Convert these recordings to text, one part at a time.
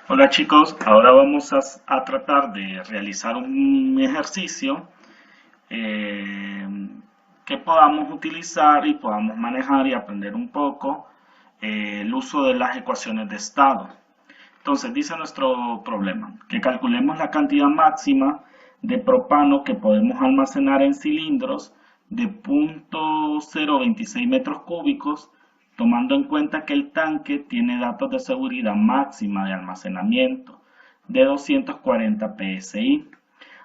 Hola chicos, ahora vamos a tratar de realizar un ejercicio eh, que podamos utilizar y podamos manejar y aprender un poco el uso de las ecuaciones de estado. Entonces dice nuestro problema, que calculemos la cantidad máxima de propano que podemos almacenar en cilindros de 0.026 metros cúbicos, tomando en cuenta que el tanque tiene datos de seguridad máxima de almacenamiento de 240 psi.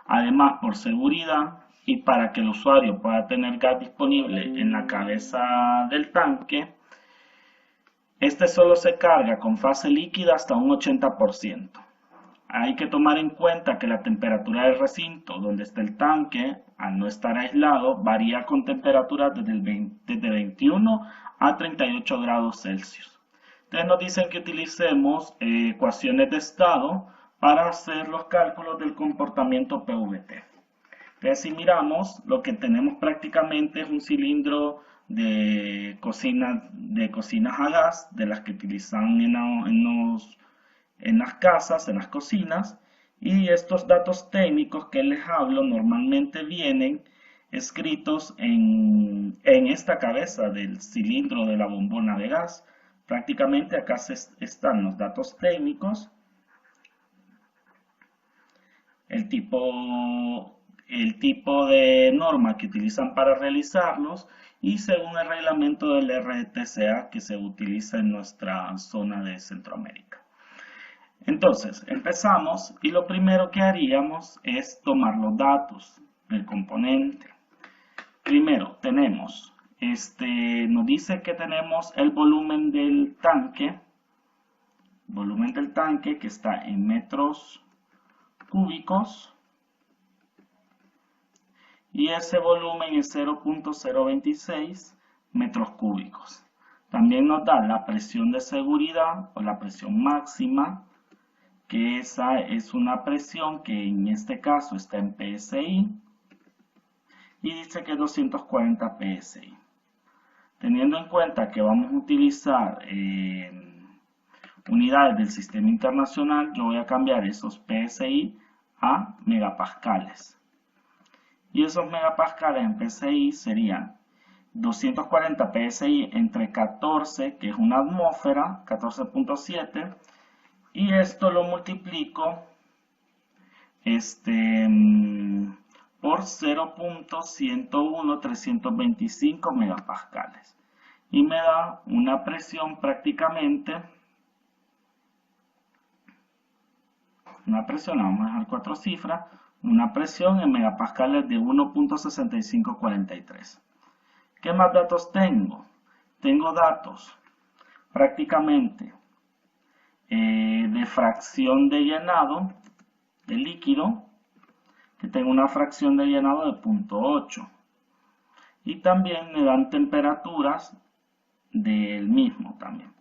Además, por seguridad y para que el usuario pueda tener gas disponible en la cabeza del tanque, este solo se carga con fase líquida hasta un 80%. Hay que tomar en cuenta que la temperatura del recinto donde está el tanque, al no estar aislado, varía con temperaturas desde 21 a 38 grados Celsius. Entonces nos dicen que utilicemos ecuaciones de estado para hacer los cálculos del comportamiento PVT. Entonces, si miramos, lo que tenemos prácticamente es un cilindro de cocinas a gas, de las que utilizan en las casas, en las cocinas, y estos datos técnicos que les hablo normalmente vienen escritos en esta cabeza del cilindro de la bombona de gas. Prácticamente acá están los datos técnicos, el tipo de norma que utilizan para realizarlos y según el reglamento del RTCA que se utiliza en nuestra zona de Centroamérica. Entonces, empezamos y lo primero que haríamos es tomar los datos del componente. Primero, nos dice que tenemos el volumen del tanque que está en metros cúbicos y ese volumen es 0.026 metros cúbicos. También nos da la presión de seguridad o la presión máxima, que esa es una presión que en este caso está en PSI y dice que es 240 PSI. Teniendo en cuenta que vamos a utilizar unidades del sistema internacional, yo voy a cambiar esos PSI a megapascales. Y esos megapascales en PSI serían 240 PSI entre 14, que es una atmósfera, 14.7, y esto lo multiplico por 0.101325 megapascales. Y me da una presión vamos a dejar 4 cifras, una presión en megapascales de 1.6543. ¿Qué más datos tengo? Tengo datos prácticamente de fracción de llenado de líquido, que tengo una fracción de llenado de 0.8. Y también me dan temperaturas del mismo también.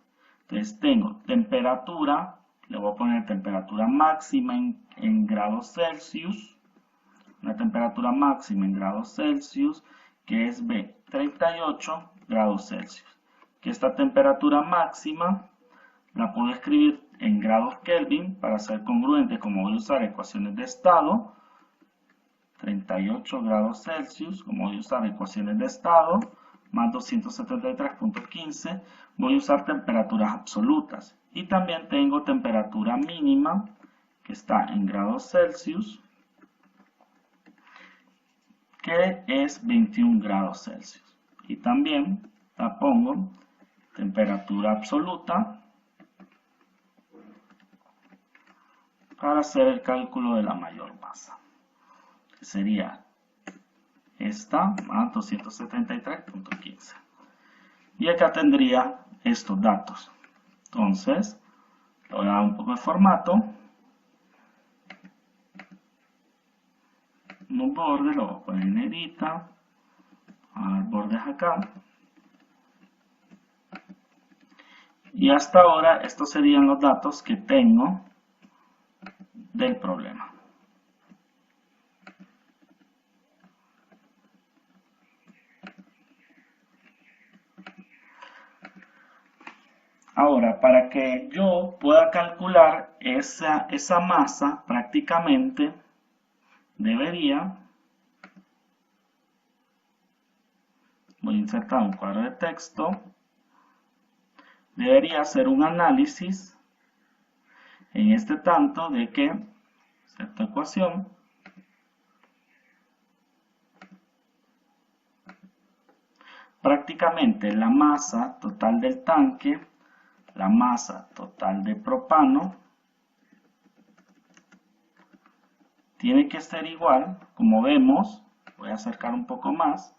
Entonces tengo temperatura, le voy a poner temperatura máxima en grados Celsius, una temperatura máxima en grados Celsius, que es B, 38 grados Celsius. Que esta temperatura máxima la puedo escribir en grados Kelvin para ser congruente, como voy a usar ecuaciones de estado, 38 grados Celsius, como voy a usar ecuaciones de estado, más 273.15, voy a usar temperaturas absolutas. Y también tengo temperatura mínima, que está en grados Celsius, que es 21 grados Celsius. Y también la pongo temperatura absoluta para hacer el cálculo de la mayor masa, que sería esta más 273.15. Y acá tendría estos datos. Entonces, le voy a dar un poco de formato. Un borde, lo voy a poner en negrita. Bordes acá. Y hasta ahora estos serían los datos que tengo del problema. Ahora, para que yo pueda calcular esa masa, prácticamente debería, voy a insertar un cuadro de texto, debería hacer un análisis en este tanto de que esta ecuación prácticamente la masa total del tanque, la masa total de propano, tiene que ser igual, como vemos, voy a acercar un poco más,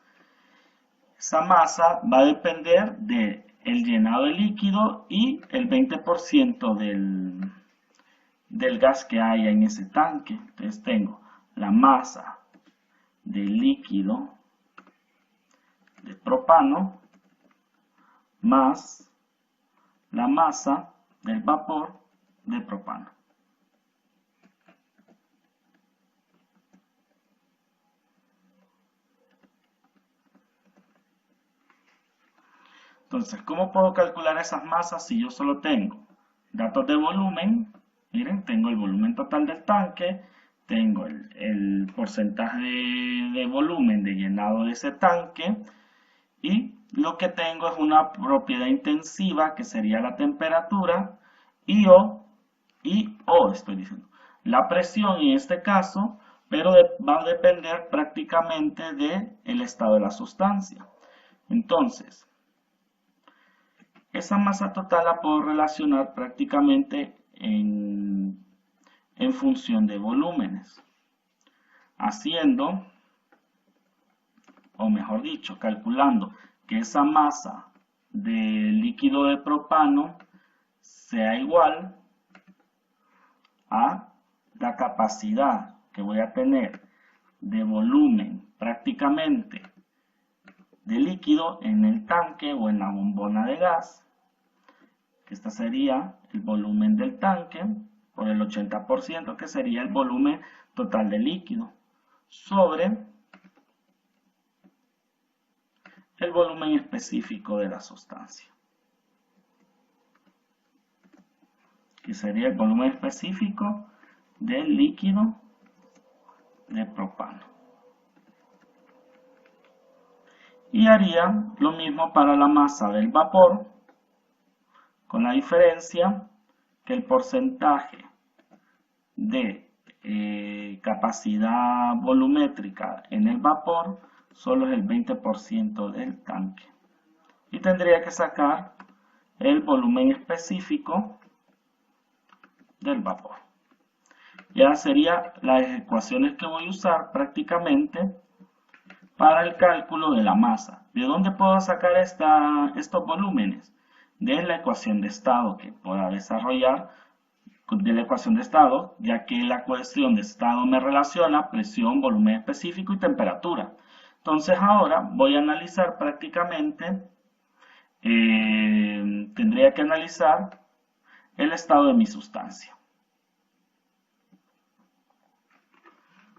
esa masa va a depender del llenado de líquido y el 20% del gas que haya en ese tanque. Entonces tengo la masa del líquido de propano más la masa del vapor de propano. Entonces, ¿cómo puedo calcular esas masas si yo solo tengo datos de volumen? Miren, tengo el volumen total del tanque, tengo el porcentaje de volumen de llenado de ese tanque y lo que tengo es una propiedad intensiva que sería la temperatura y estoy diciendo, la presión en este caso, pero va a depender prácticamente del estado de la sustancia. Entonces, esa masa total la puedo relacionar prácticamente en función de volúmenes, haciendo, o mejor dicho, calculando que esa masa de líquido de propano sea igual a la capacidad que voy a tener de volumen prácticamente de líquido en el tanque o en la bombona de gas, que esta sería el volumen del tanque por el 80%, que sería el volumen total de líquido, sobre el volumen específico de la sustancia, que sería el volumen específico del líquido de propano. Y haría lo mismo para la masa del vapor, con la diferencia que el porcentaje de capacidad volumétrica en el vapor solo es el 20% del tanque. Y tendría que sacar el volumen específico del vapor. Ya serían las ecuaciones que voy a usar prácticamente para el cálculo de la masa. ¿De dónde puedo sacar estos volúmenes? De la ecuación de estado que pueda desarrollar de la ecuación de estado, ya que la ecuación de estado me relaciona presión, volumen específico y temperatura. Entonces ahora voy a analizar prácticamente, tendría que analizar el estado de mi sustancia.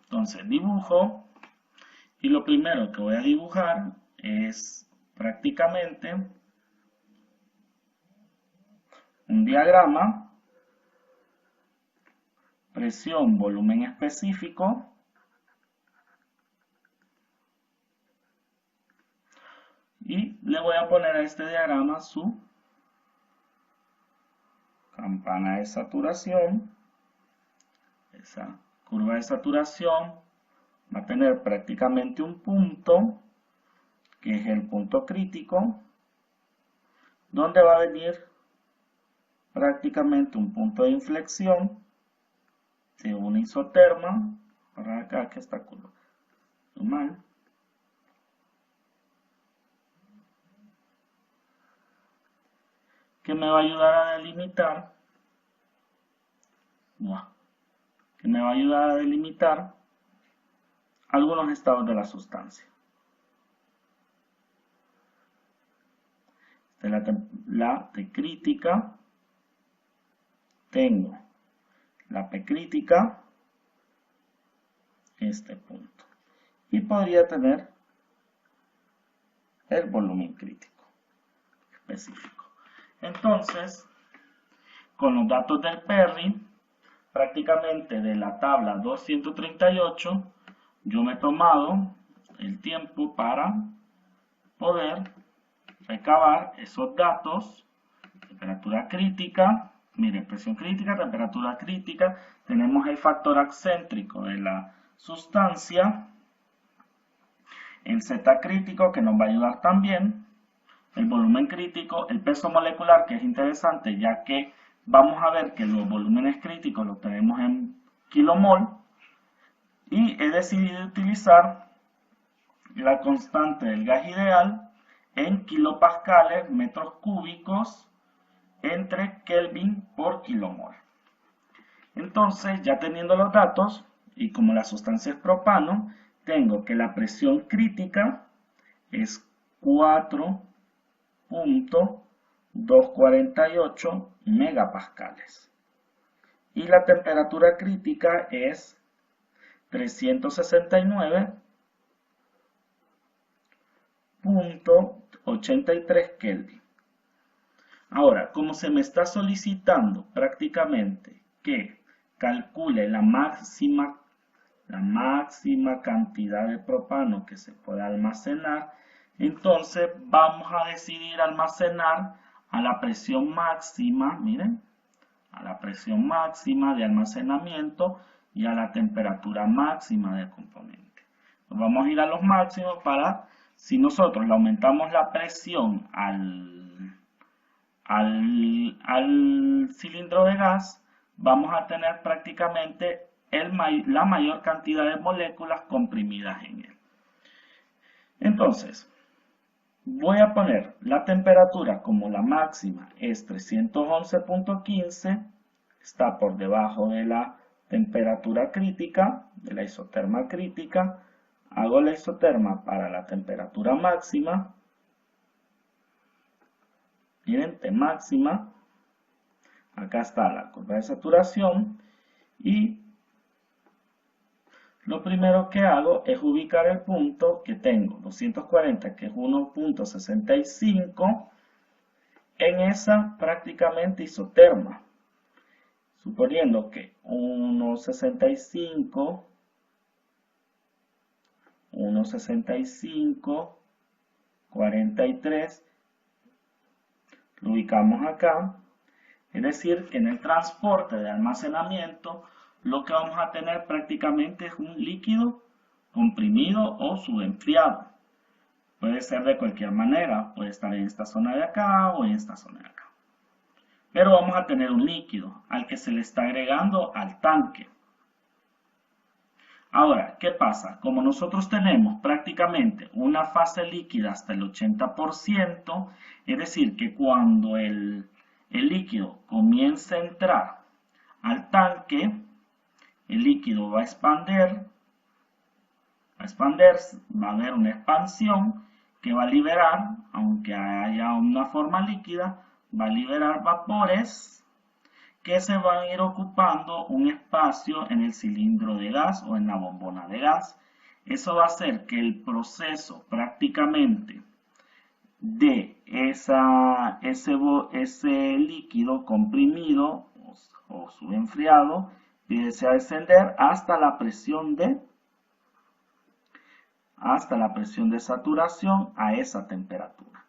Entonces dibujo, y lo primero que voy a dibujar es prácticamente un diagrama, presión, volumen específico, y le voy a poner a este diagrama su campana de saturación. Esa curva de saturación va a tener prácticamente un punto, que es el punto crítico, donde va a venir prácticamente un punto de inflexión de una isoterma, para acá que está curva mal, que me va a ayudar a delimitar, algunos estados de la sustancia. La T crítica, tengo la P crítica, este punto, y podría tener el volumen crítico específico. Entonces, con los datos del Perry, prácticamente de la tabla 238, yo me he tomado el tiempo para poder recabar esos datos. Temperatura crítica, miren, presión crítica, temperatura crítica, tenemos el factor excéntrico de la sustancia, el Z crítico que nos va a ayudar también, el volumen crítico, el peso molecular, que es interesante ya que vamos a ver que los volúmenes críticos los tenemos en kilomol, y he decidido utilizar la constante del gas ideal en kilopascales metros cúbicos entre Kelvin por kilomol. Entonces, ya teniendo los datos, y como la sustancia es propano, tengo que la presión crítica es 4.248 megapascales. Y la temperatura crítica es 369.83 Kelvin. Ahora, como se me está solicitando prácticamente que calcule la máxima cantidad de propano que se pueda almacenar, entonces vamos a decidir almacenar a la presión máxima, miren, a la presión máxima de almacenamiento y a la temperatura máxima del componente. Nos vamos a ir a los máximos para, si nosotros le aumentamos la presión al cilindro de gas, vamos a tener prácticamente la mayor cantidad de moléculas comprimidas en él. Entonces, voy a poner la temperatura como la máxima es 311.15, está por debajo de la temperatura crítica, de la isoterma crítica. Hago la isoterma para la temperatura máxima. Miren, T máxima. Acá está la curva de saturación. Y lo primero que hago es ubicar el punto que tengo, 240, que es 1.65, en esa prácticamente isoterma. Suponiendo que 1.65, 43, lo ubicamos acá. Es decir, que en el transporte de almacenamiento, lo que vamos a tener prácticamente es un líquido comprimido o subenfriado. Puede ser de cualquier manera, puede estar en esta zona de acá o en esta zona de acá. Pero vamos a tener un líquido al que se le está agregando al tanque. Ahora, ¿qué pasa? Como nosotros tenemos prácticamente una fase líquida hasta el 80%, es decir, que cuando el líquido comience a entrar al tanque, el líquido va a expandirse, va a haber una expansión que va a liberar, aunque haya una forma líquida, va a liberar vapores que se van a ir ocupando un espacio en el cilindro de gas o en la bombona de gas. Eso va a hacer que el proceso prácticamente de ese líquido comprimido o subenfriado empiece a descender hasta la presión de saturación a esa temperatura.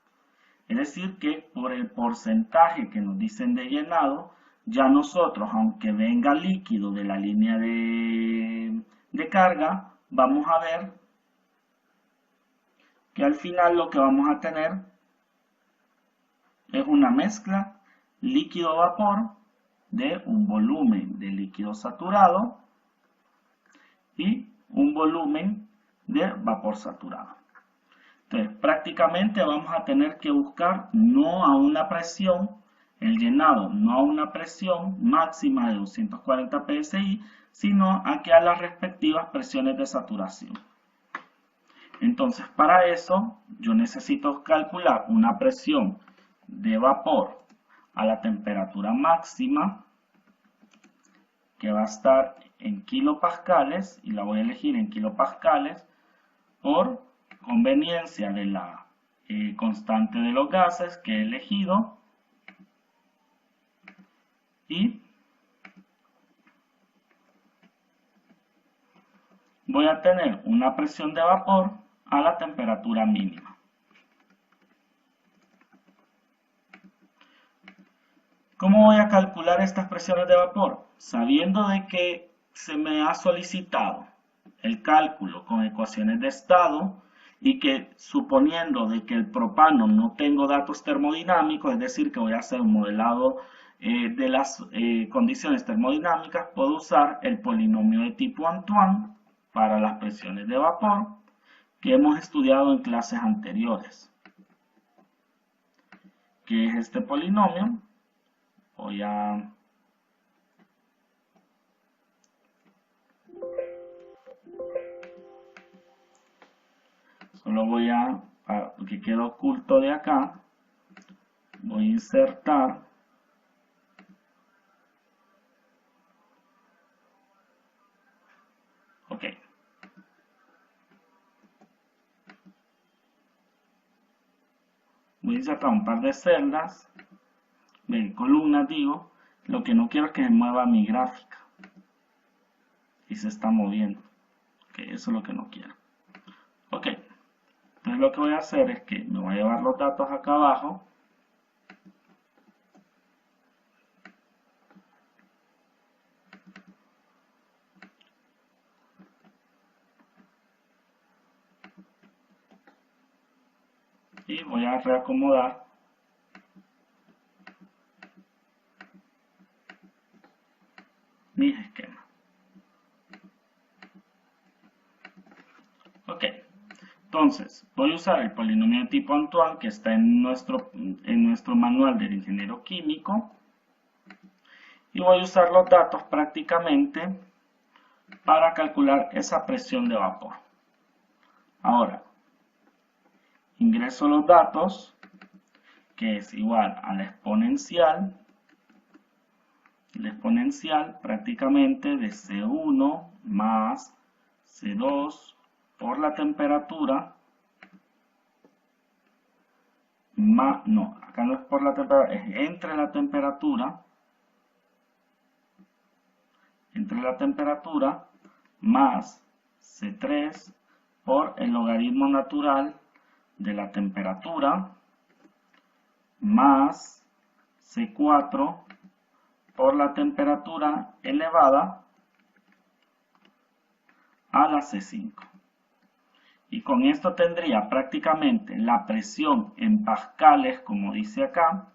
Es decir que por el porcentaje que nos dicen de llenado, ya nosotros, aunque venga líquido de la línea de carga, vamos a ver que al final lo que vamos a tener es una mezcla líquido-vapor de un volumen de líquido saturado y un volumen de vapor saturado. Entonces, prácticamente vamos a tener que buscar no a una presión, el llenado no a una presión máxima de 240 psi, sino a las respectivas presiones de saturación. Entonces, para eso yo necesito calcular una presión de vapor a la temperatura máxima, que va a estar en kilopascales, y la voy a elegir en kilopascales por conveniencia de la constante de los gases que he elegido. y voy a tener una presión de vapor a la temperatura mínima. ¿Cómo voy a calcular estas presiones de vapor? Sabiendo de que se me ha solicitado el cálculo con ecuaciones de estado y que suponiendo de que el propano no tengo datos termodinámicos, es decir, que voy a hacer un modelado de las condiciones termodinámicas, puedo usar el polinomio de tipo Antoine para las presiones de vapor que hemos estudiado en clases anteriores. ¿Qué es este polinomio? Solo voy a, porque queda oculto de acá, voy a insertar ok. Voy a insertar un par de celdas, de columnas digo, lo que no quiero es que se mueva mi gráfica. Y se está moviendo. Ok, eso es lo que no quiero. Ok, entonces lo que voy a hacer es que me voy a llevar los datos acá abajo. Y voy a reacomodar mis esquemas. Ok, entonces voy a usar el polinomio de tipo Antoine que está en nuestro manual del ingeniero químico y voy a usar los datos prácticamente para calcular esa presión de vapor. Ahora, ingreso los datos, que es igual a la exponencial prácticamente de C1 más C2 por la temperatura, más, no, acá no es por la temperatura, es entre la temperatura más C3 por el logaritmo natural de la temperatura más C4 por la temperatura elevada a la C5. Y con esto tendría prácticamente la presión en pascales, como dice acá.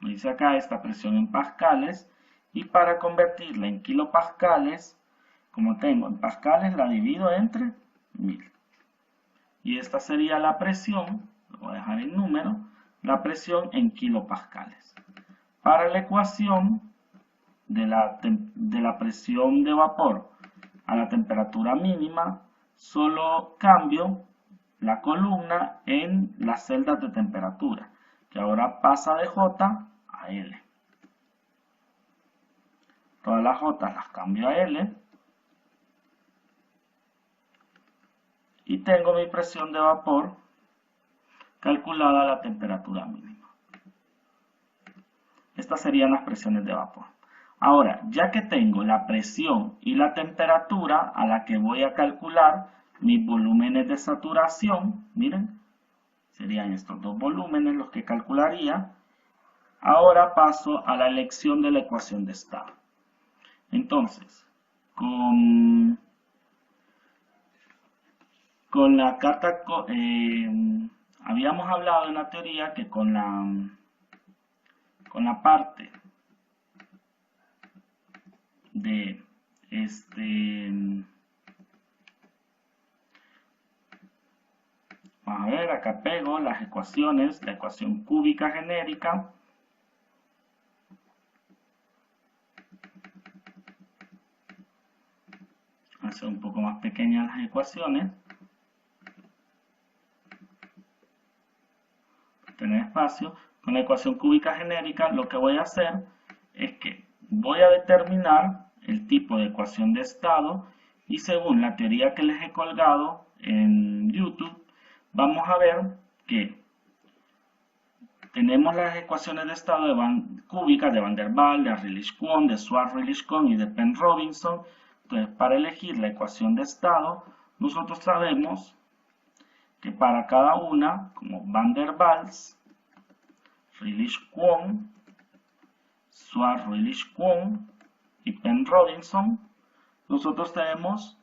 Dice acá esta presión en pascales. Y para convertirla en kilopascales, como tengo en pascales, la divido entre 1000. Y esta sería la presión, lo voy a dejar en número, la presión en kilopascales. Para la ecuación de la presión de vapor a la temperatura mínima, solo cambio la columna en las celdas de temperatura, que ahora pasa de J a L. Todas las J las cambio a L. Y tengo mi presión de vapor calculada a la temperatura mínima. Estas serían las presiones de vapor. Ahora, ya que tengo la presión y la temperatura a la que voy a calcular mis volúmenes de saturación, miren, serían estos dos volúmenes los que calcularía. Ahora paso a la elección de la ecuación de estado. Entonces, con la carta, habíamos hablado en la teoría que con la parte de vamos a ver, acá pego las ecuaciones, la ecuación cúbica genérica, hacer un poco más pequeñas las ecuaciones, tener espacio. Con la ecuación cúbica genérica lo que voy a hacer es que voy a determinar el tipo de ecuación de estado y según la teoría que les he colgado en YouTube, vamos a ver que tenemos las ecuaciones de estado cúbicas de Van der Waals, de Rillich-Kwon, de Schwarz-Rillich-Kwon y de Penn-Robinson. Entonces, para elegir la ecuación de estado, nosotros sabemos que para cada una, como Van der Waals, Rillich-Kwon, Schwarz-Rillich-Kwon y Penn-Robinson, nosotros tenemos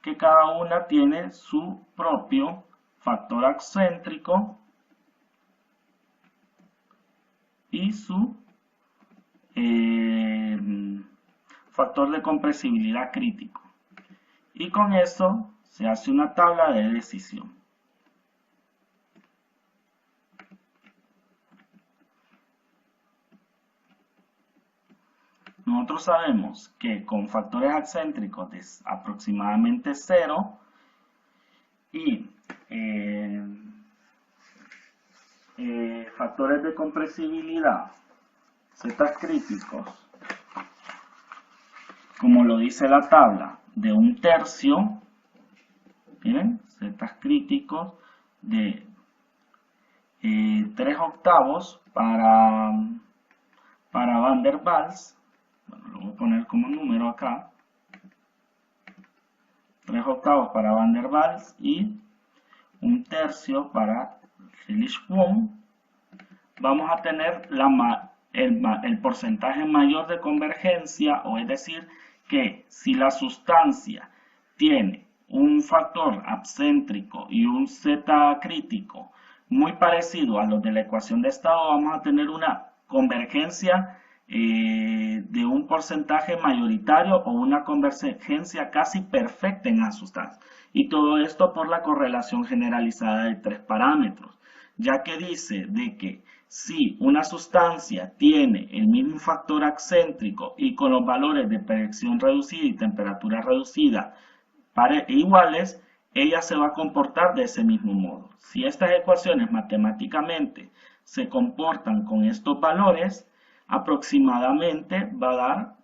que cada una tiene su propio factor excéntrico y su factor de compresibilidad crítico. Y con eso se hace una tabla de decisión. Nosotros sabemos que con factores excéntricos de aproximadamente 0 y factores de compresibilidad z críticos, como lo dice la tabla, de 1/3, miren, z críticos de 3/8 para Van der Waals. Bueno, lo voy a poner como número acá. 3/8 para Van der Waals y 1/3 para Rillich-Kwon. Vamos a tener el porcentaje mayor de convergencia, o es decir, que si la sustancia tiene un factor excéntrico y un z crítico muy parecido a los de la ecuación de estado, vamos a tener una convergencia de un porcentaje mayoritario o una convergencia casi perfecta en la sustancia. Y todo esto por la correlación generalizada de 3 parámetros, ya que dice de que si una sustancia tiene el mismo factor excéntrico y con los valores de presión reducida y temperatura reducida iguales, ella se va a comportar de ese mismo modo. Si estas ecuaciones matemáticamente se comportan con estos valores, aproximadamente va a dar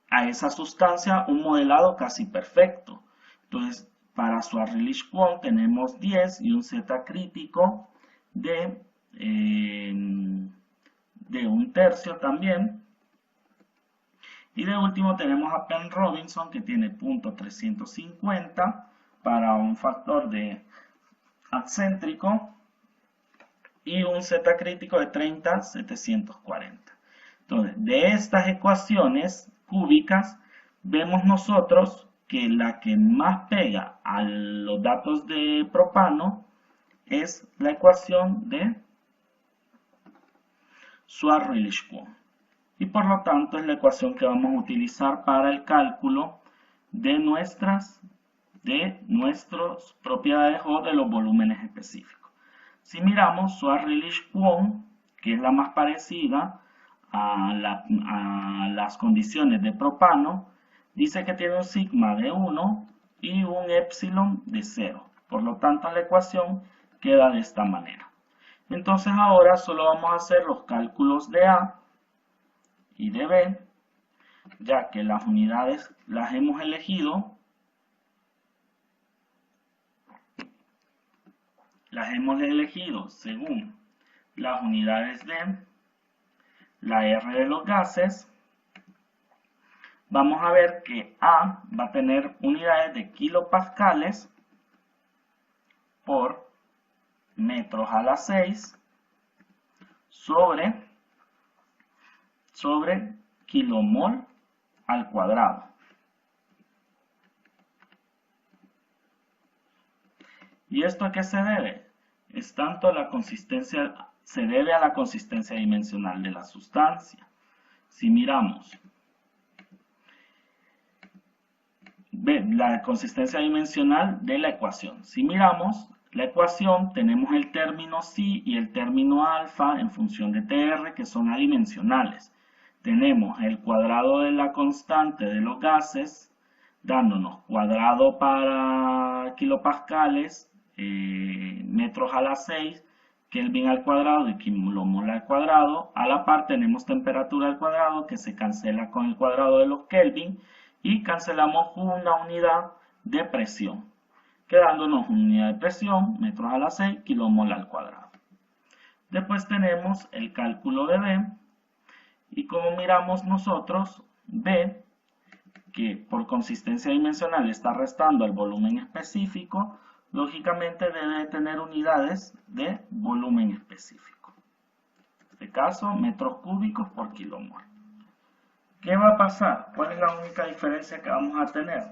a esa sustancia un modelado casi perfecto. Entonces, para Schwarz-Rillich-Kwon tenemos 10 y un z crítico de 1/3 también. Y de último tenemos a Penn-Robinson, que tiene 0.350 para un factor de excéntrico y un z crítico de 30.740. Entonces, de estas ecuaciones cúbicas, vemos nosotros que la que más pega a los datos de propano es la ecuación de Schwarz-Rillich-Kwon. Y por lo tanto es la ecuación que vamos a utilizar para el cálculo de nuestras propiedades o de los volúmenes específicos. Si miramos Schwarz-Rillich-Kwon, que es la más parecida a las condiciones de propano, dice que tiene un sigma de 1 y un epsilon de 0. Por lo tanto, la ecuación queda de esta manera. Entonces ahora solo vamos a hacer los cálculos de A y de B, ya que las unidades las hemos elegido. Según las unidades de la R de los gases. Vamos a ver que A va a tener unidades de kilopascales por metros a la 6 sobre kilomol al cuadrado. ¿Y esto a qué se debe? Se debe a la consistencia dimensional de la sustancia. Si miramos la consistencia dimensional de la ecuación. Si miramos la ecuación, tenemos el término psi y el término alfa en función de TR, que son adimensionales. Tenemos el cuadrado de la constante de los gases, dándonos cuadrado para kilopascales, metros a la 6, Kelvin al cuadrado y kilomol al cuadrado. A la par tenemos temperatura al cuadrado, que se cancela con el cuadrado de los Kelvin, y cancelamos una unidad de presión, quedándonos una unidad de presión, metros a la 6, kilomol al cuadrado. Después tenemos el cálculo de B, y como miramos nosotros, B, que por consistencia dimensional está restando al volumen específico, lógicamente debe tener unidades de volumen específico. En este caso, metros cúbicos por kilomol. ¿Qué va a pasar? ¿Cuál es la única diferencia que vamos a tener?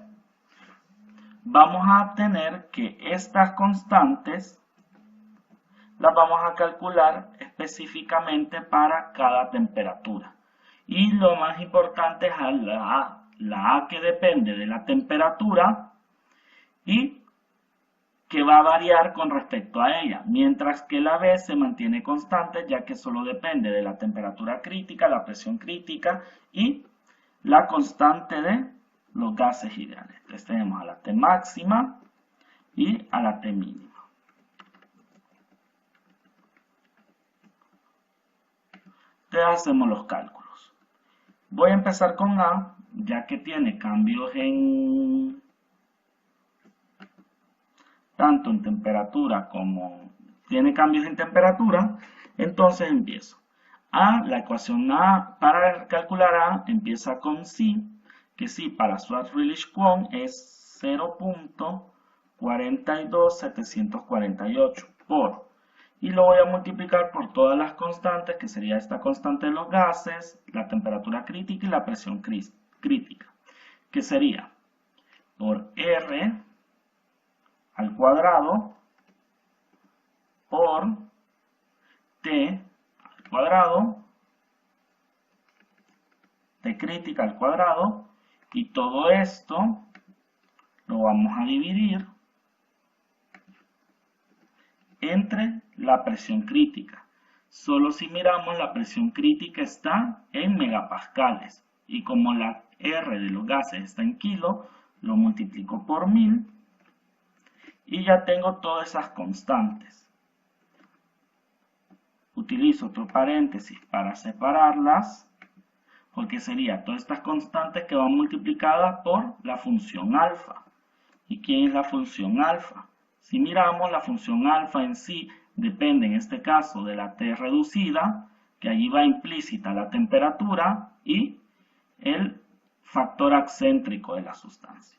Vamos a tener que estas constantes las vamos a calcular específicamente para cada temperatura. Y lo más importante es la A que depende de la temperatura y que va a variar con respecto a ella, mientras que la B se mantiene constante ya que solo depende de la temperatura crítica, la presión crítica y la constante de los gases ideales. Entonces tenemos a la T máxima y a la T mínima. Entonces hacemos los cálculos. Voy a empezar con A, ya que tiene cambios tanto en temperatura como tiene cambios en temperatura, entonces empiezo. La ecuación A para calcular A empieza con psi, que psi para Schwarzschild-Kwon es 0.42748 por, y lo voy a multiplicar por todas las constantes, que sería esta constante de los gases, la temperatura crítica y la presión crítica, que sería por R al cuadrado por T al cuadrado, T crítica al cuadrado, y todo esto lo vamos a dividir entre la presión crítica. Solo si miramos, la presión crítica está en megapascales, y como la R de los gases está en kilo, lo multiplico por 1000 y ya tengo todas esas constantes. Utilizo otro paréntesis para separarlas, porque sería todas estas constantes que van multiplicadas por la función alfa. ¿Y quién es la función alfa? Si miramos, la función alfa en sí depende en este caso de la T reducida, que allí va implícita la temperatura y el factor excéntrico de la sustancia.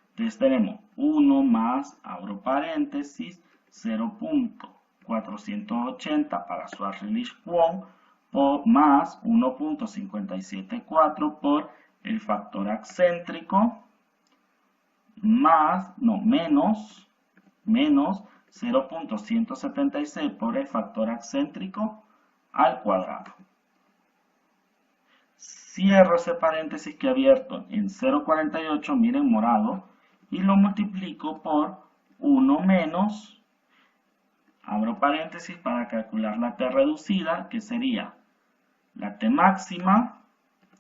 Entonces tenemos 1 más, abro paréntesis, 0.480 para Schwarzschild-Kwon más 1.574 por el factor excéntrico menos 0.176 por el factor excéntrico al cuadrado. Cierro ese paréntesis que he abierto en 0.48, miren morado, y lo multiplico por 1 menos, abro paréntesis para calcular la T reducida, que sería la T máxima,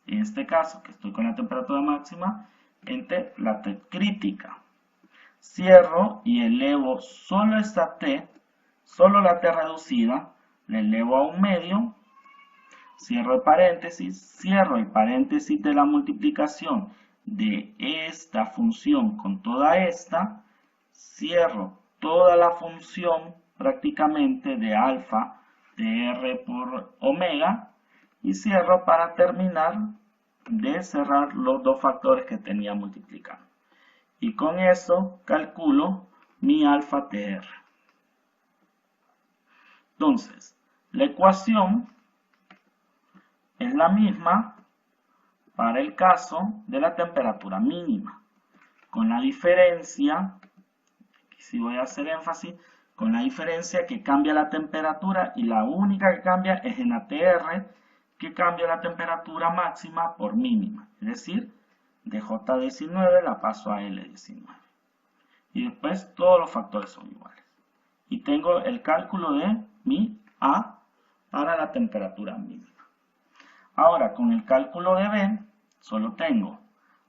en este caso que estoy con la temperatura máxima, entre la T crítica. Cierro y elevo solo esta T, solo la T reducida, le elevo a 1/2, cierro el paréntesis de la multiplicación de esta función con toda esta, cierro toda la función prácticamente de alfa de R por omega y cierro para terminar de cerrar los dos factores que tenía multiplicando. Y con eso calculo mi alfa TR. Entonces, la ecuación es la misma para el caso de la temperatura mínima, con la diferencia, aquí sí voy a hacer énfasis, con la diferencia que cambia la temperatura y la única que cambia es en la TR, que cambia la temperatura máxima por mínima, es decir, de J19 la paso a L19. Y después todos los factores son iguales. Y tengo el cálculo de mi A para la temperatura mínima. Ahora, con el cálculo de B, solo tengo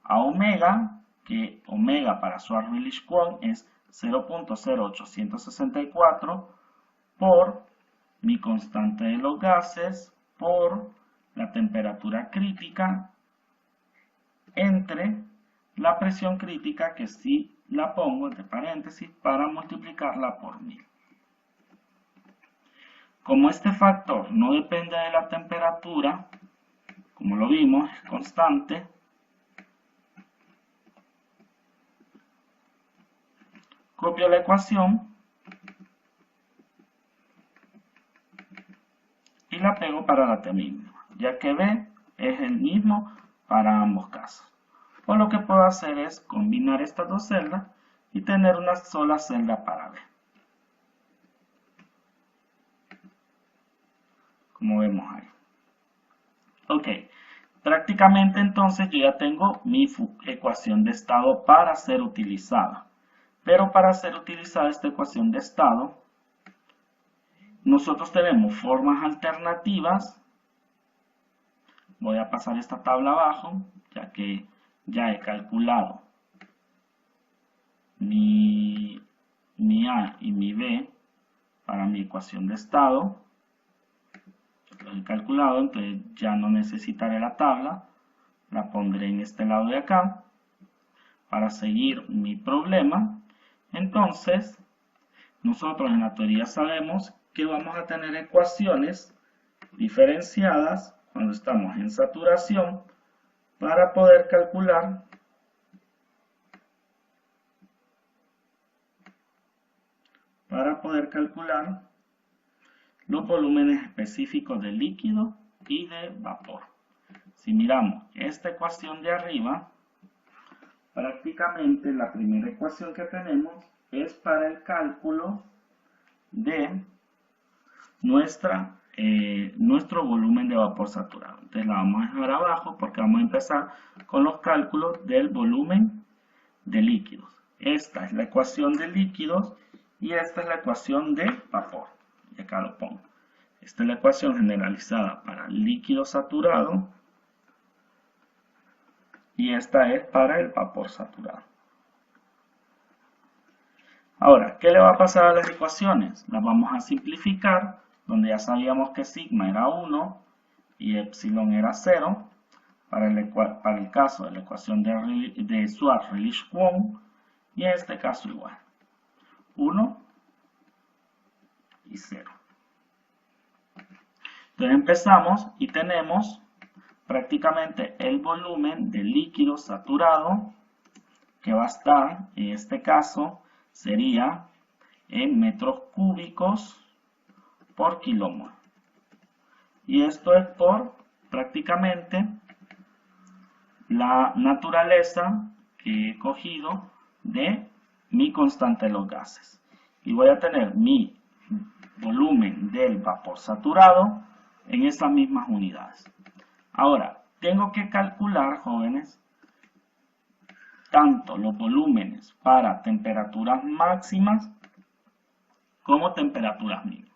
a omega, que omega para Schwarzschild-Kwon es 0.0864 por mi constante de los gases por la temperatura crítica entre la presión crítica, que sí la pongo entre paréntesis para multiplicarla por 1000. Como este factor no depende de la temperatura, como lo vimos, es constante, copio la ecuación y la pego para la T mínima, ya que B es el mismo para ambos casos. O lo que puedo hacer es combinar estas dos celdas y tener una sola celda para B. Como vemos ahí. Ok, prácticamente entonces yo ya tengo mi ecuación de estado para ser utilizada. Pero para ser utilizada esta ecuación de estado, nosotros tenemos formas alternativas. Voy a pasar esta tabla abajo, ya que ya he calculado mi A y mi B para mi ecuación de estado. Lo he calculado, entonces ya no necesitaré la tabla. La pondré en este lado de acá para seguir mi problema. Entonces, nosotros en la teoría sabemos que vamos a tener ecuaciones diferenciadas cuando estamos en saturación para poder calcular los volúmenes específicos de líquido y de vapor. Si miramos esta ecuación de arriba, prácticamente la primera ecuación que tenemos es para el cálculo de nuestro volumen de vapor saturado. Entonces la vamos a dejar abajo porque vamos a empezar con los cálculos del volumen de líquidos. Esta es la ecuación de líquidos y esta es la ecuación de vapor. Y acá lo pongo. Esta es la ecuación generalizada para líquido saturado y esta es para el vapor saturado. Ahora, ¿qué le va a pasar a las ecuaciones? Las vamos a simplificar, donde ya sabíamos que sigma era 1 y epsilon era 0, para el caso de la ecuación de Schwarz-Rayleigh-Kwon, y en este caso igual, 1 y 0. Entonces empezamos y tenemos prácticamente el volumen de líquido saturado, que va a estar, en este caso, sería en metros cúbicos por kilomol. Y esto es por prácticamente la naturaleza que he cogido de mi constante de los gases. Y voy a tener mi volumen del vapor saturado en estas mismas unidades. Ahora, tengo que calcular, jóvenes, tanto los volúmenes para temperaturas máximas como temperaturas mínimas.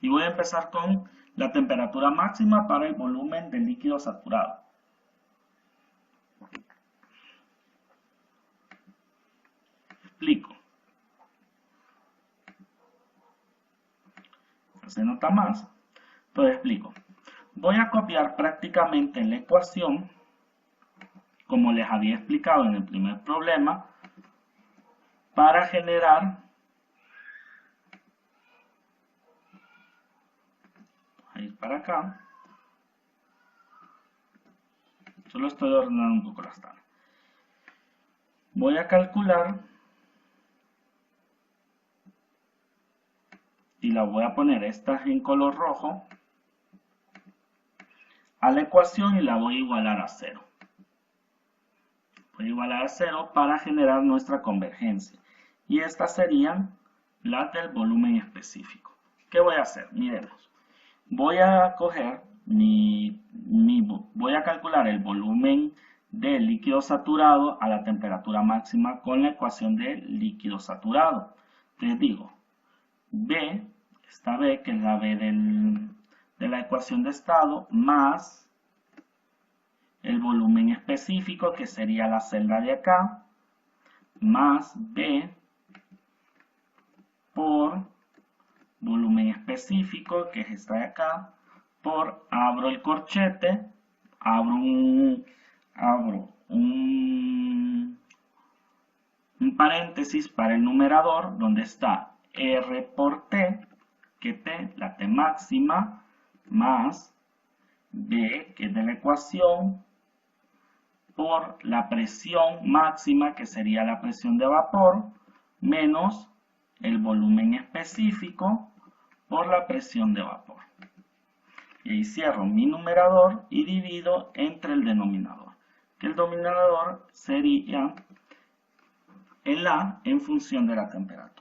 Y voy a empezar con la temperatura máxima para el volumen del líquido saturado. Explico. Se nota más. Entonces explico. Voy a copiar prácticamente la ecuación, como les había explicado en el primer problema, para generar para acá. Solo estoy ordenando un poco las tablas. Voy a calcular y la voy a poner esta en color rojo a la ecuación y la voy a igualar a 0. Voy a igualar a 0 para generar nuestra convergencia. Y estas serían las del volumen específico. ¿Qué voy a hacer? Miremos. Voy a coger voy a calcular el volumen del líquido saturado a la temperatura máxima con la ecuación del líquido saturado. Les digo, B, esta B que es la B de la ecuación de estado, más el volumen específico que sería la celda de acá, más B por volumen específico, que es esta de acá, por, abro el corchete, abro un paréntesis para el numerador, donde está R por T, que T, la T máxima, más B, que es de la ecuación, por la presión máxima, que sería la presión de vapor, menos el volumen específico por la presión de vapor. Y ahí cierro mi numerador y divido entre el denominador, que el denominador sería el A en función de la temperatura.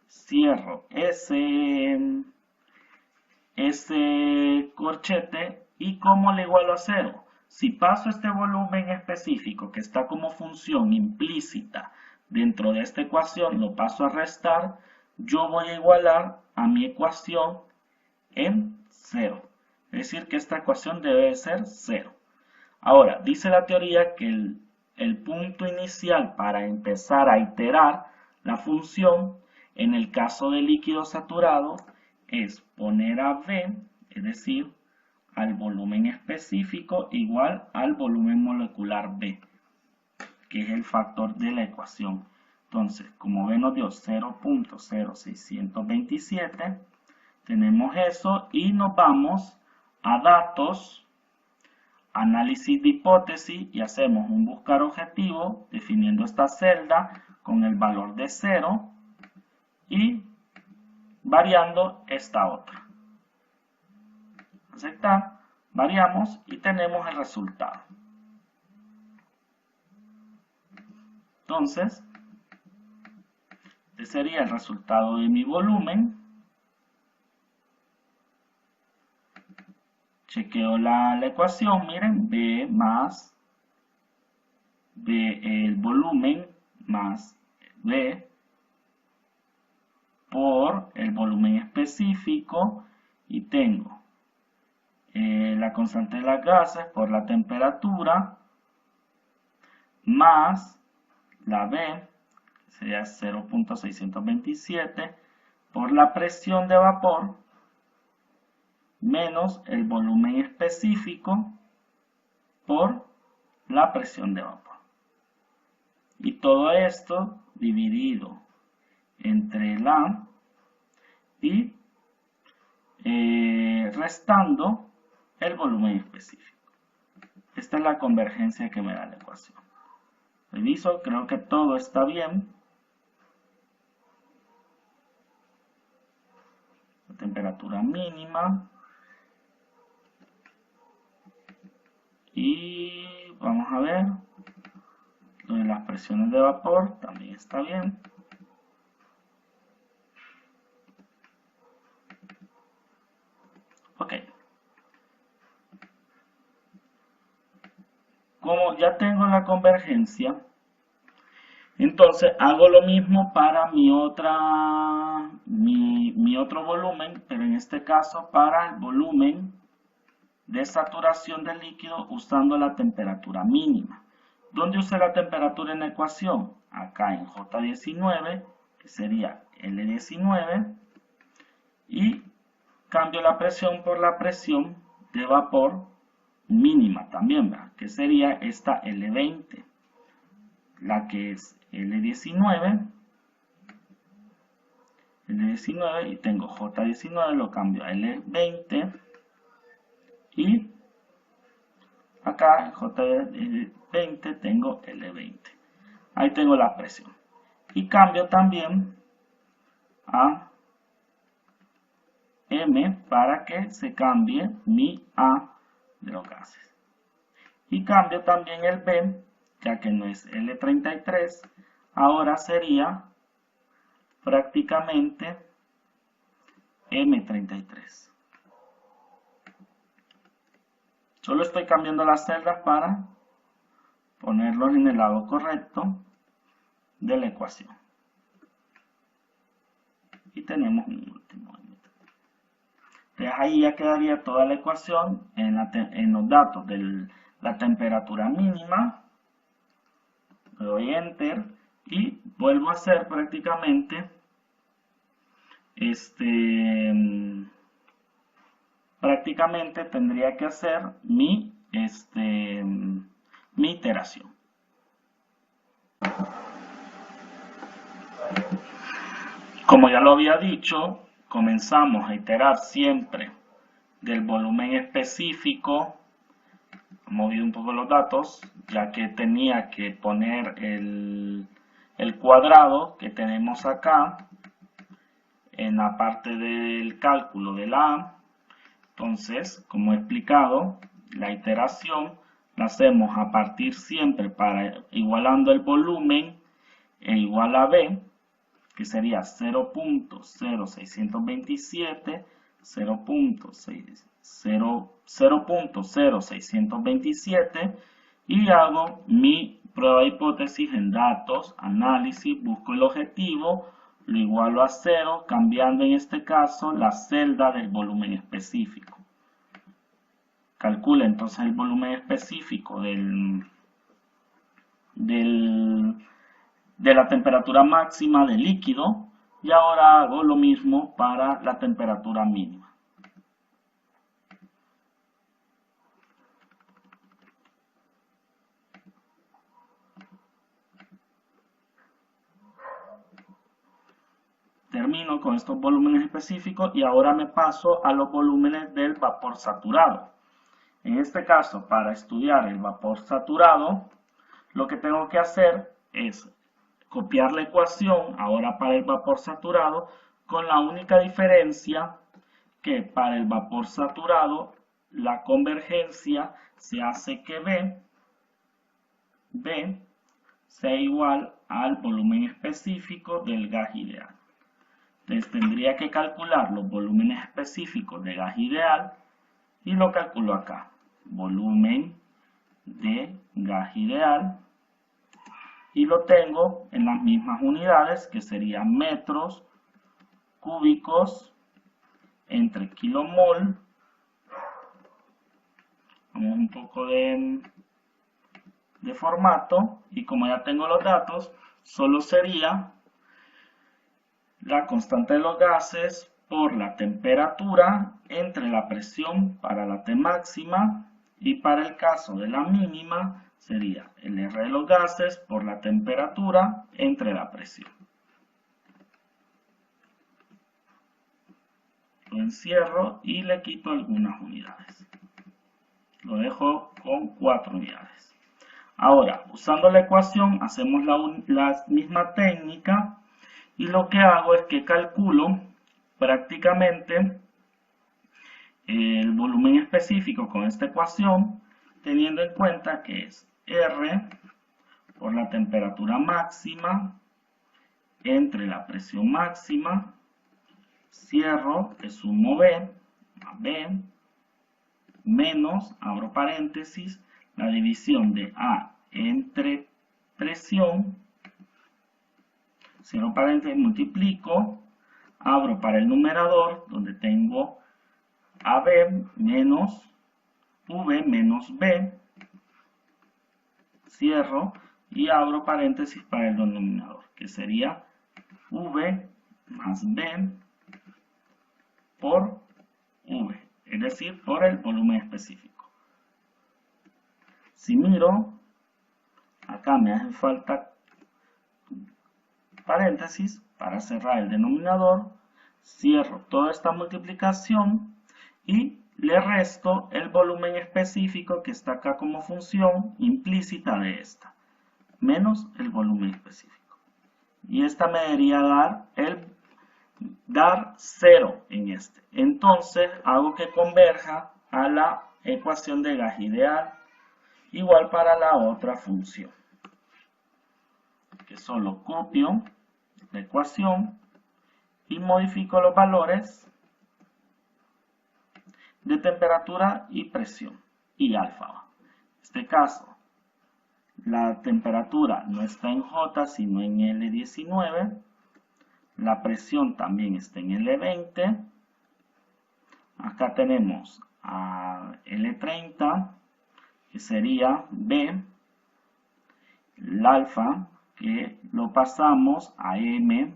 Cierro ese corchete y ¿cómo le igualo a 0? Si paso este volumen específico que está como función implícita dentro de esta ecuación, lo paso a restar, yo voy a igualar a mi ecuación en 0. Es decir, que esta ecuación debe de ser 0. Ahora, dice la teoría que el punto inicial para empezar a iterar la función en el caso de líquido saturado es poner a V, es decir, al volumen específico igual al volumen molecular B, que es el factor de la ecuación. Entonces, como V nos dio 0.0627, tenemos eso y nos vamos a datos, análisis de hipótesis y hacemos un buscar objetivo definiendo esta celda con el valor de 0 y variando esta otra. Aceptar, variamos y tenemos el resultado. Entonces, este sería el resultado de mi volumen. Chequeo la ecuación, miren, B más B, el volumen más B por el volumen específico y tengo la constante de las gases por la temperatura más la B, que sería 0.627 por la presión de vapor menos el volumen específico por la presión de vapor. Y todo esto dividido entre el A y restando el volumen específico. Esta es la convergencia que me da la ecuación. Reviso, creo que todo está bien. La temperatura mínima. Y vamos a ver, lo de las presiones de vapor también está bien. Ok. Como ya tengo la convergencia, entonces hago lo mismo para mi otro volumen, pero en este caso para el volumen de saturación del líquido usando la temperatura mínima. ¿Dónde usé la temperatura en la ecuación? Acá en J19, que sería L19, y cambio la presión por la presión de vapor mínima también, ¿verdad? Que sería esta L20, la que es L19, y tengo J19, lo cambio a L20, y acá en J20 tengo L20. Ahí tengo la presión. Y cambio también a M para que se cambie mi A de los gases. Y cambio también el B, ya que no es L33, ahora sería prácticamente M33. Solo estoy cambiando las celdas para ponerlos en el lado correcto de la ecuación. Y tenemos un último. Entonces ahí ya quedaría toda la ecuación en los datos de la temperatura mínima. Le doy Enter y vuelvo a hacer prácticamente tendría que hacer mi iteración. Como ya lo había dicho, comenzamos a iterar siempre del volumen específico. Moví un poco los datos, ya que tenía que poner el cuadrado que tenemos acá en la parte del cálculo de la A. Entonces, como he explicado, la iteración la hacemos a partir siempre para igualando el volumen e igual a B, que sería 0.0627, 0.0627, y hago mi prueba de hipótesis en datos, análisis, busco el objetivo, lo igualo a 0, cambiando en este caso la celda del volumen específico. Calcula entonces el volumen específico de la temperatura máxima del líquido, y ahora hago lo mismo para la temperatura mínima. Termino con estos volúmenes específicos y ahora me paso a los volúmenes del vapor saturado. En este caso, para estudiar el vapor saturado, lo que tengo que hacer es copiar la ecuación ahora para el vapor saturado, con la única diferencia que para el vapor saturado la convergencia se hace que B sea igual al volumen específico del gas ideal. Entonces tendría que calcular los volúmenes específicos de gas ideal y lo calculo acá. Volumen de gas ideal, y lo tengo en las mismas unidades, que serían metros cúbicos entre kilomol. Vamos un poco de formato, y como ya tengo los datos, solo sería la constante de los gases por la temperatura entre la presión para la T máxima, y para el caso de la mínima sería el R de los gases por la temperatura entre la presión. Lo encierro y le quito algunas unidades. Lo dejo con 4 unidades. Ahora, usando la ecuación, hacemos la misma técnica, y lo que hago es que calculo prácticamente el volumen específico con esta ecuación, teniendo en cuenta que es R por la temperatura máxima entre la presión máxima, cierro, le sumo B, a B, menos, abro paréntesis, la división de A entre presión, cierro paréntesis, multiplico, abro para el numerador, donde tengo AB menos V menos B, cierro y abro paréntesis para el denominador, que sería V más B por V, es decir, por el volumen específico. Si miro, acá me hace falta paréntesis para cerrar el denominador, cierro toda esta multiplicación y le resto el volumen específico que está acá como función implícita de esta, menos el volumen específico. Y esta me debería dar 0 en este. Entonces hago que converja a la ecuación de gas ideal, igual para la otra función. Que solo copio la ecuación y modifico los valores de temperatura y presión y alfa. En este caso, la temperatura no está en J, sino en L19. La presión también está en L20. Acá tenemos a L30, que sería B. El alfa, que lo pasamos a M29.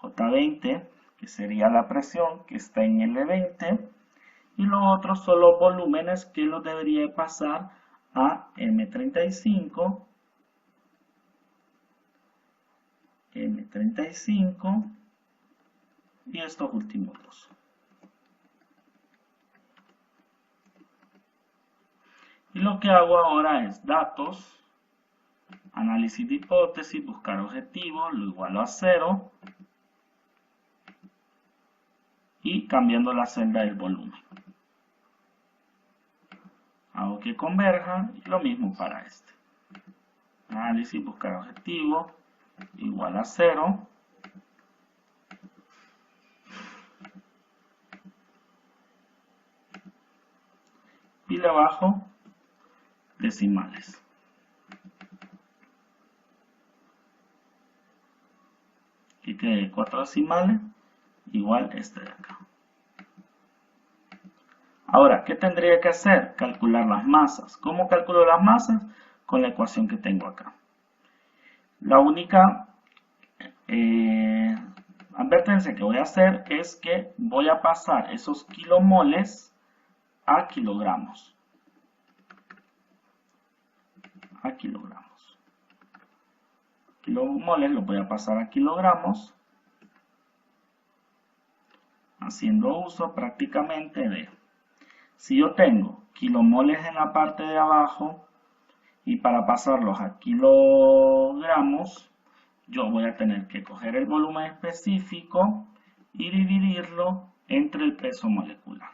J20, que sería la presión, que está en L20, y los otros son los volúmenes que los debería pasar a M35, M35 y estos últimos dos. Y lo que hago ahora es datos, análisis de hipótesis, buscar objetivos, lo igualo a 0 y cambiando la celda del volumen. Hago que converjan y lo mismo para este. Análisis, buscar objetivo, igual a 0. Y le bajo decimales. Aquí tiene 4 decimales, igual este de acá. Ahora, ¿qué tendría que hacer? Calcular las masas. ¿Cómo calculo las masas? Con la ecuación que tengo acá. La única advertencia que voy a hacer es que voy a pasar esos kilomoles a kilogramos. Kilomoles los voy a pasar a kilogramos, haciendo uso prácticamente de, si yo tengo kilomoles en la parte de abajo y para pasarlos a kilogramos, yo voy a tener que coger el volumen específico y dividirlo entre el peso molecular.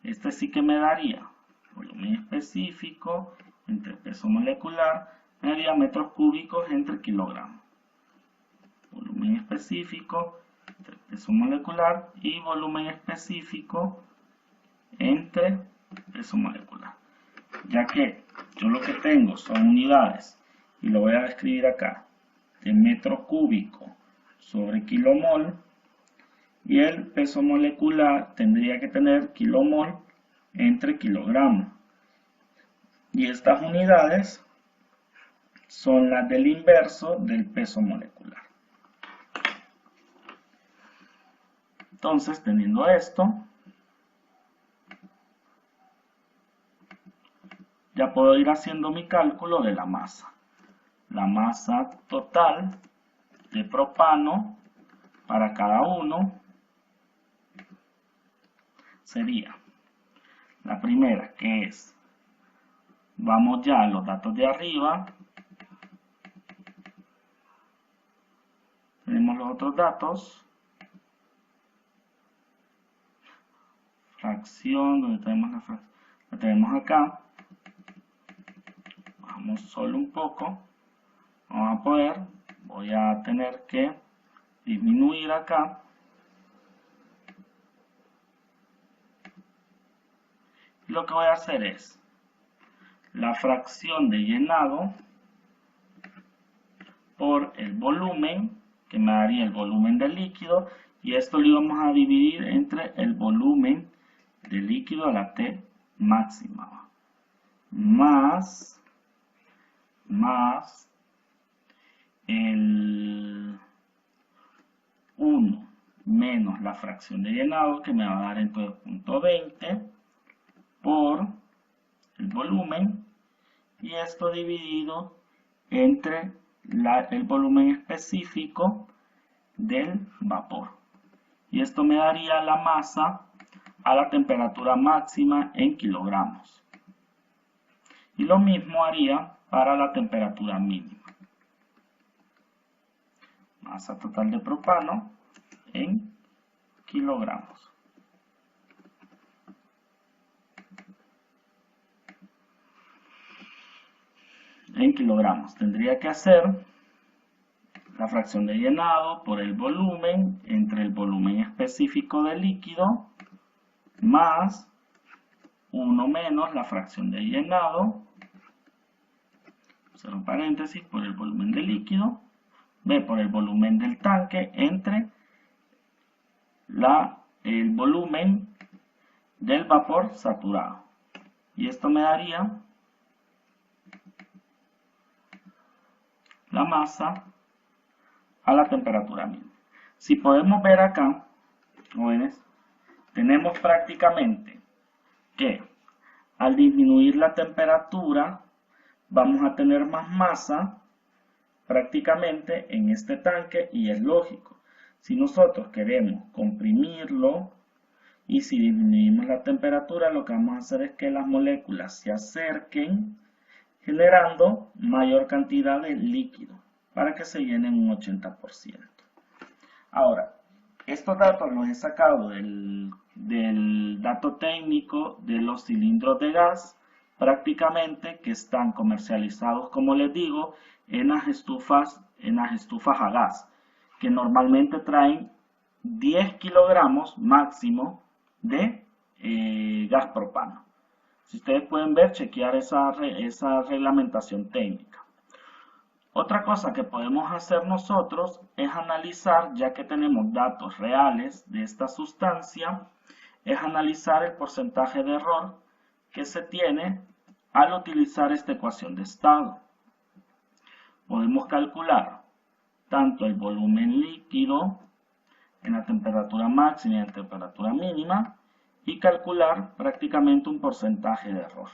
Este sí que me daría volumen específico entre el peso molecular, me daría metros cúbicos entre kilogramos. Volumen específico entre peso molecular y volumen específico entre peso molecular. Ya que yo lo que tengo son unidades y lo voy a escribir acá de metro cúbico sobre kilomol y el peso molecular tendría que tener kilomol entre kilogramos. Y estas unidades son las del inverso del peso molecular. Entonces, teniendo esto, ya puedo ir haciendo mi cálculo de la masa. La masa total de propano para cada uno sería la primera, que es, vamos ya a los datos de arriba, tenemos los otros datos, fracción, donde tenemos la fracción, la tenemos acá, bajamos solo un poco, vamos a poder, voy a tener que disminuir acá, y lo que voy a hacer es la fracción de llenado por el volumen, que me daría el volumen del líquido, y esto lo íbamos a dividir entre el volumen del líquido a la T máxima, más el 1 menos la fracción de llenado, que me va a dar entonces 0.20 por el volumen, y esto dividido entre el volumen específico del vapor. Y esto me daría la masa a la temperatura máxima en kilogramos. Y lo mismo haría para la temperatura mínima. Masa total de propano en kilogramos. En kilogramos. Tendría que hacer la fracción de llenado por el volumen entre el volumen específico del líquido más 1 menos la fracción de llenado, cierro paréntesis, por el volumen del líquido, B por el volumen del tanque entre el volumen del vapor saturado. Y esto me daría la masa a la temperatura mínima. Si podemos ver acá, jóvenes, tenemos prácticamente que al disminuir la temperatura vamos a tener más masa prácticamente en este tanque y es lógico. Si nosotros queremos comprimirlo y si disminuimos la temperatura, lo que vamos a hacer es que las moléculas se acerquen generando mayor cantidad de líquido para que se llenen un 80%. Ahora, estos datos los he sacado del dato técnico de los cilindros de gas, prácticamente que están comercializados, como les digo, en las estufas a gas, que normalmente traen 10 kilogramos máximo de gas propano. Si ustedes pueden ver, chequear esa reglamentación técnica. Otra cosa que podemos hacer nosotros es analizar, ya que tenemos datos reales de esta sustancia, es analizar el porcentaje de error que se tiene al utilizar esta ecuación de estado. Podemos calcular tanto el volumen líquido en la temperatura máxima y en la temperatura mínima y calcular prácticamente un porcentaje de error.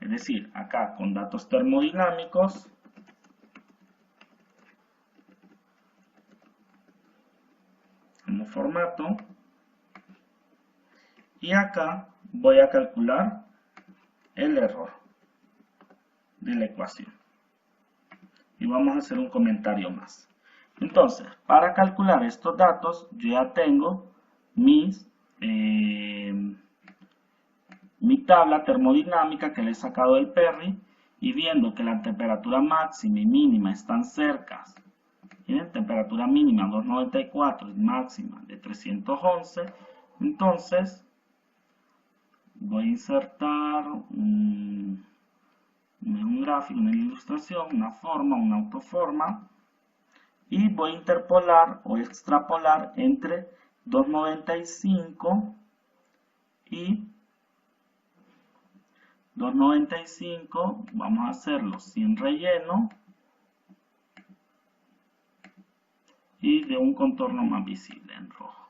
Es decir, acá con datos termodinámicos como formato y acá voy a calcular el error de la ecuación y vamos a hacer un comentario más. Entonces, para calcular estos datos yo ya tengo mi tabla termodinámica que le he sacado del Perry y viendo que la temperatura máxima y mínima están cerca. Miren, temperatura mínima 294 y máxima de 311. Entonces, voy a insertar un gráfico, una ilustración, una forma, una autoforma. Y voy a interpolar o extrapolar entre 295 y 295. Vamos a hacerlo sin relleno. Y de un contorno más visible en rojo,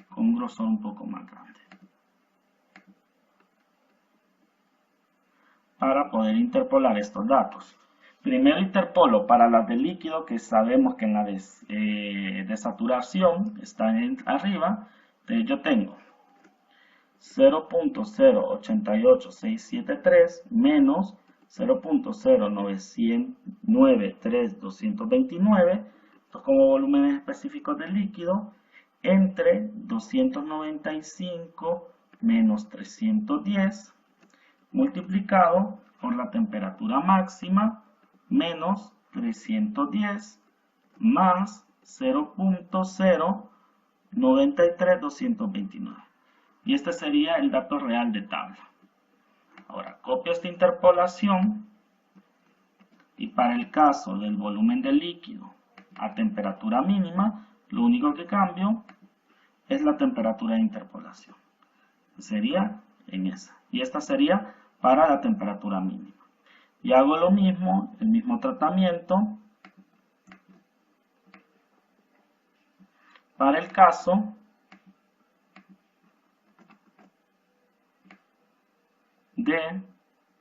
con un grosor un poco más grande. Para poder interpolar estos datos. Primero interpolo para las de líquido, que sabemos que en la de saturación está arriba. Entonces yo tengo 0.088673 menos 0.0933229 como volúmenes específicos del líquido entre 295 menos 310 multiplicado por la temperatura máxima menos 310 más 0.093229. Y este sería el dato real de tabla. Ahora copio esta interpolación y para el caso del volumen del líquido a temperatura mínima, lo único que cambio es la temperatura de interpolación. Sería en esa. Y esta sería para la temperatura mínima. Y hago lo mismo, el mismo tratamiento para el caso de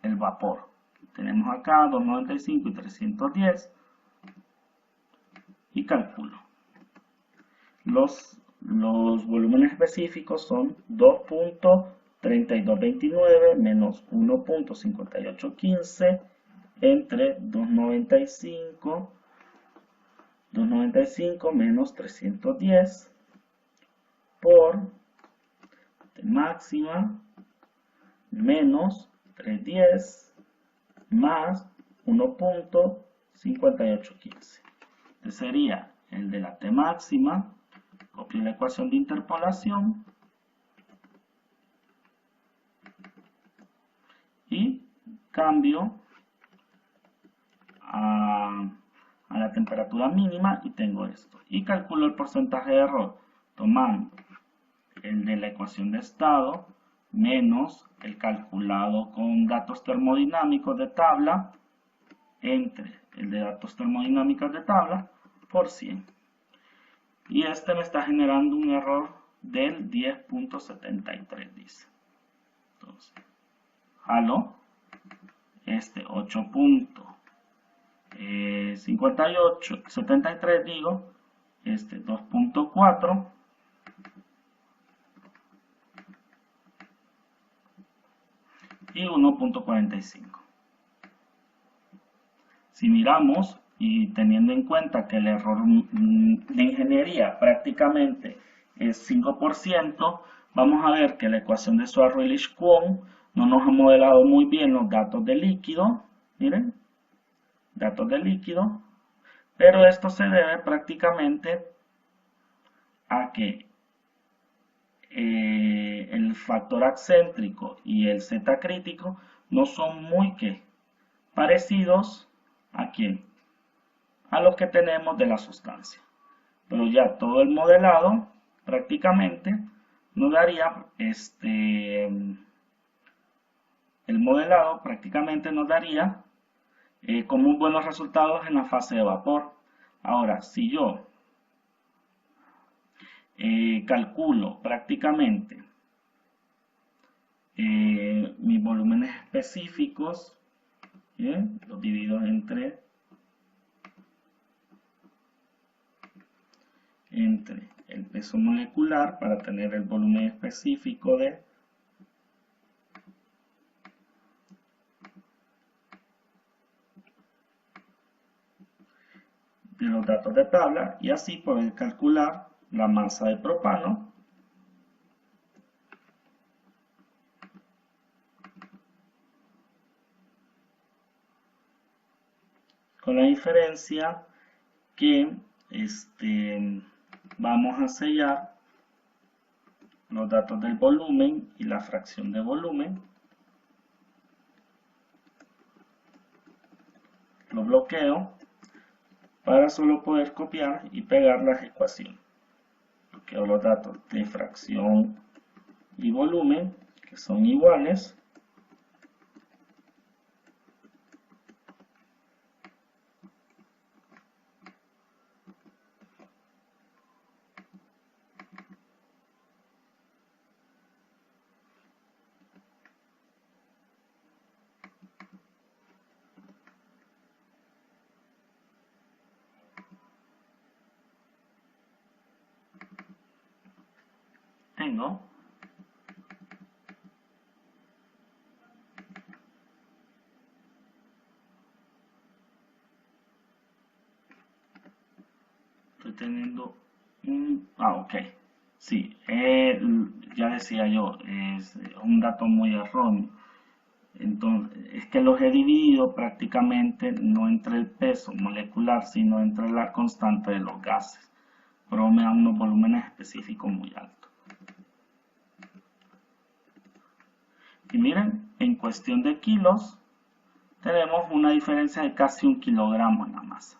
el vapor. Tenemos acá 295 y 310 y calculo. Los volúmenes específicos son 2.3229 menos 1.5815 entre 295 menos 310 por de máxima menos 310 más 1.5815. Este sería el de la T máxima. Copio la ecuación de interpolación y cambio a la temperatura mínima y tengo esto. Y calculo el porcentaje de error tomando el de la ecuación de estado menos el calculado con datos termodinámicos de tabla entre el de datos termodinámicos de tabla por 100. Y este me está generando un error del 10.73, dice. Entonces, jalo este 8.73 58, 73 digo, 2.4 y 1.45. Si miramos y teniendo en cuenta que el error de ingeniería prácticamente es 5%, vamos a ver que la ecuación de Schwarzschild-Kwon no nos ha modelado muy bien los datos de líquido. Miren, datos de líquido, pero esto se debe prácticamente a que el factor excéntrico y el z crítico no son muy parecidos a quién, a los que tenemos de la sustancia, pero ya todo el modelado prácticamente nos daría el modelado prácticamente nos daría con muy buenos resultados en la fase de vapor. Ahora, si yo calculo prácticamente mis volúmenes específicos, los divido entre el peso molecular para tener el volumen específico de los datos de tabla y así poder calcular la masa de propano con la diferencia que vamos a sellar los datos del volumen y la fracción de volumen. Lo bloqueo para solo poder copiar y pegar las ecuaciones. Bloqueo los datos de fracción y volumen que son iguales. Tengo estoy teniendo ok, sí, ya decía yo, es un dato muy erróneo. Entonces, es que los he dividido prácticamente no entre el peso molecular, sino entre la constante de los gases, pero me dan unos volúmenes específicos muy altos. Y miren, en cuestión de kilos, tenemos una diferencia de casi 1 kilogramo en la masa.